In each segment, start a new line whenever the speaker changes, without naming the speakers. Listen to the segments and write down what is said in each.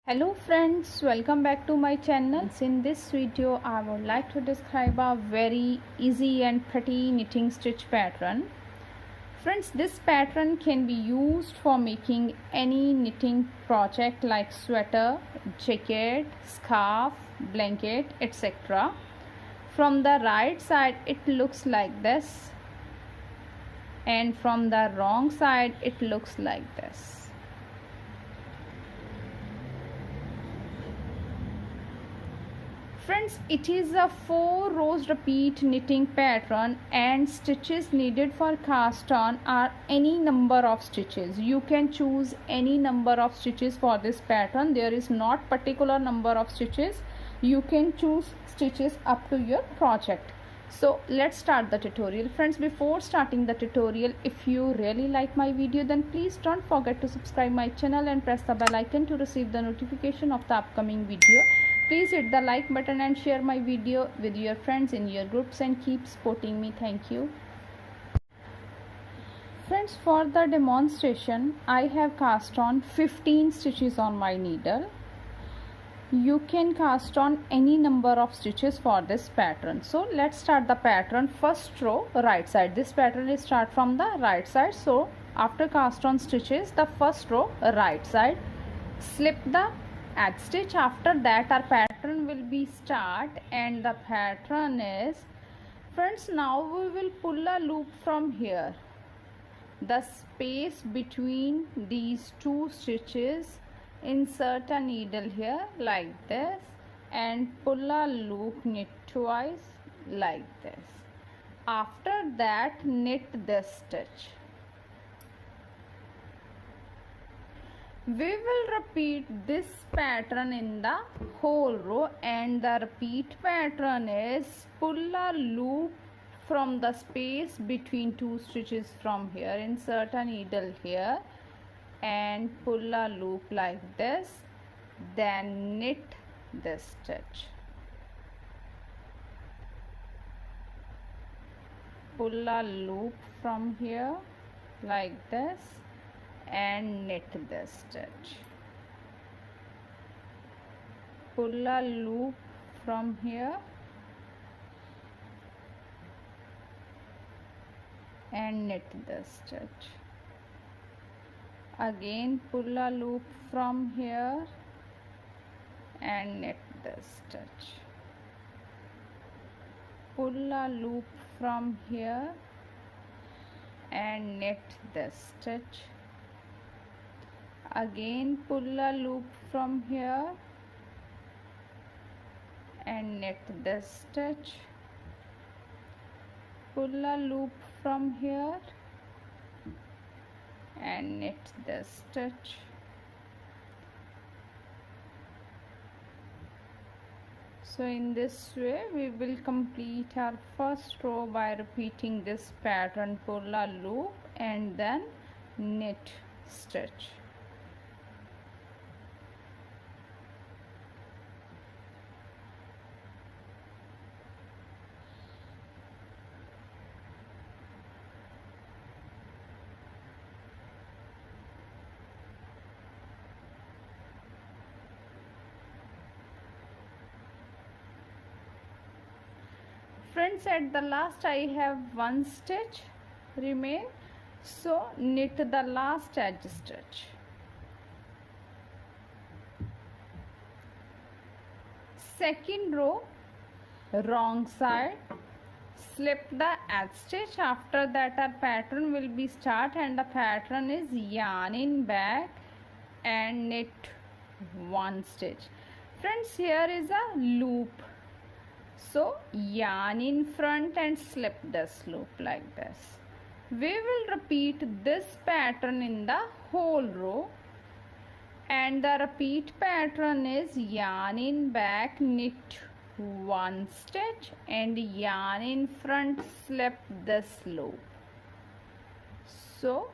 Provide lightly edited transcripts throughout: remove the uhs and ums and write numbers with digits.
Hello friends, welcome back to my channel. In this video I would like to describe a very easy and pretty knitting stitch pattern. Friends, this pattern can be used for making any knitting project like sweater, jacket, scarf, blanket, etc. From the right side it looks like this, and from the wrong side it looks like this. Friends, it is a 4 rows repeat knitting pattern, and stitches needed for cast on are any number of stitches. You can choose any number of stitches for this pattern. There is not particular number of stitches. You can choose stitches up to your project. So let's start the tutorial. Friends, before starting the tutorial, if you really like my video, then please don't forget to subscribe my channel and press the bell icon to receive the notification of the upcoming video. Please hit the like button and share my video with your friends in your groups and keep supporting me. Thank you. Friends, for the demonstration I have cast on 15 stitches on my needle. You can cast on any number of stitches for this pattern. So let's start the pattern. First row, right side. This pattern is start from the right side. So after cast on stitches, the first row right side, slip the edge stitch. After that our pattern will be start, and the pattern is, friends, now we will pull a loop from here. The space between these two stitches, insert a needle here like this and pull a loop, knit twice like this. After that knit this stitch. We will repeat this pattern in the whole row, and the repeat pattern is pull a loop from the space between two stitches from here, insert a needle here and pull a loop like this, then knit this stitch. Pull a loop from here like this and knit this stitch. Pull a loop from here and knit this stitch. Again pull a loop from here and knit this stitch. Pull a loop from here and knit this stitch. Again pull a loop from here and knit this stitch. Pull a loop from here and knit this stitch. So in this way we will complete our first row by repeating this pattern. Pull a loop and then knit stitch. Friends, at the last I have one stitch remain, so knit the last edge stitch. Second row, wrong side, slip the edge stitch. After that our pattern will be start, and the pattern is yarn in back and knit one stitch. Friends, here is a loop. So yarn in front and slip this loop like this. We will repeat this pattern in the whole row, and the repeat pattern is yarn in back, knit one stitch, and yarn in front, slip this loop. So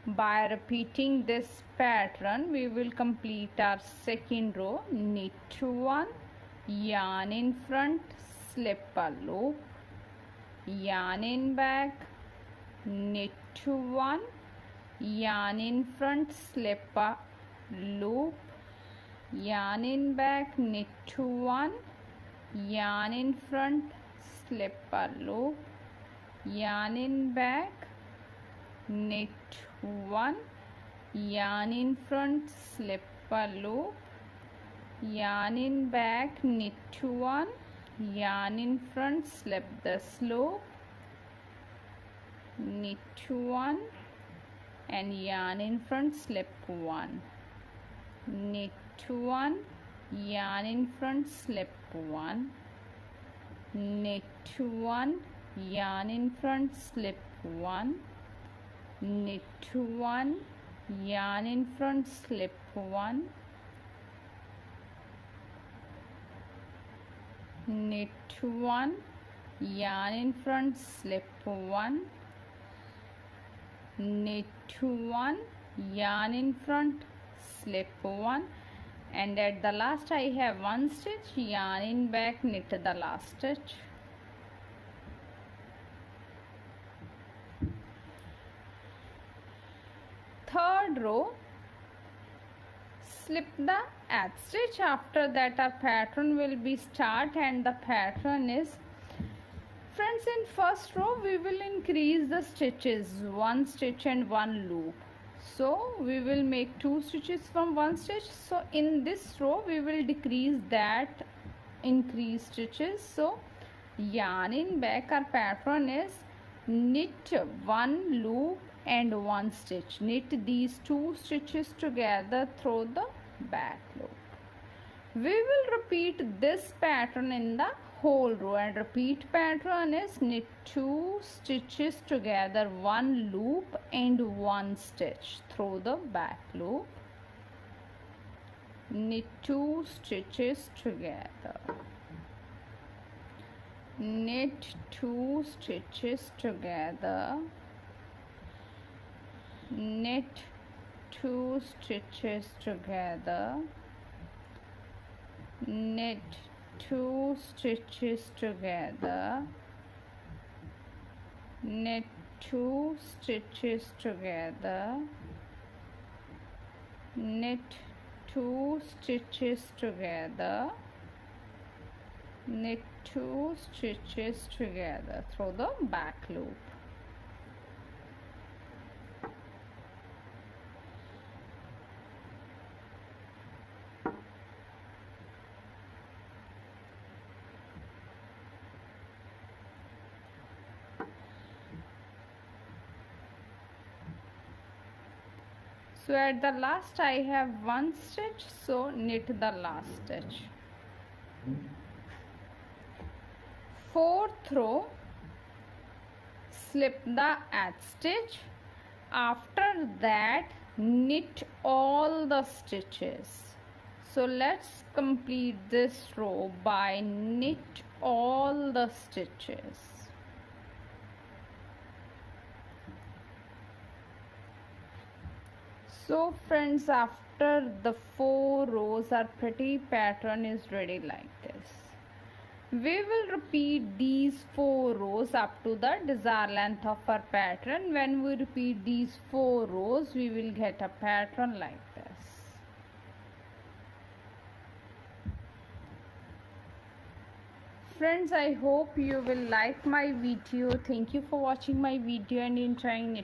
by repeating this pattern we will complete our second row. Knit one, yarn in front, slip a loop, yarn in back, knit one, yarn in front, slip a loop, yarn in back, knit 2 1, yarn in front, slip a loop, yarn in back, knit 1, yarn in front, slip a loop, yarn in back, knit 1, yarn in front, slip this loop, knit 1 and yarn in front, slip 1, knit 1, yarn in front, slip 1, knit 1, yarn in front, slip 1, knit 1, yarn in front, slip 1, knit 1, yarn in front, slip 1, knit 1, yarn in front, slip 1, and at the last I have 1 stitch, yarn in back, knit the last stitch. Third row, slip the edge stitch. After that a pattern will be start, and the pattern is, friends, in first row we will increase the stitches, 1 stitch and 1 loop. So we will make 2 stitches from 1 stitch. So in this row we will decrease that increase stitches. So yarn in back, our pattern is knit 1 loop and 1 stitch. Knit these 2 stitches together through the back loop. We will repeat this pattern in the whole row, and repeat pattern is knit 2 stitches together, 1 loop and 1 stitch through the back loop. Knit 2 stitches together, knit 2 stitches together, knit 2 stitches together, knit 2 stitches together, knit 2 stitches together, knit 2 stitches together, knit 2 stitches together through the back loop. So at the last I have 1 stitch, so knit the last stitch. Fourth row, slip the edge stitch. After that knit all the stitches. So let's complete this row by knit all the stitches. So friends, after the 4 rows, our pretty pattern is ready like this. We will repeat these 4 rows up to the desired length of our pattern. When we repeat these 4 rows, we will get a pattern like this. Friends, I hope you will like my video. Thank you for watching my video and enjoying it.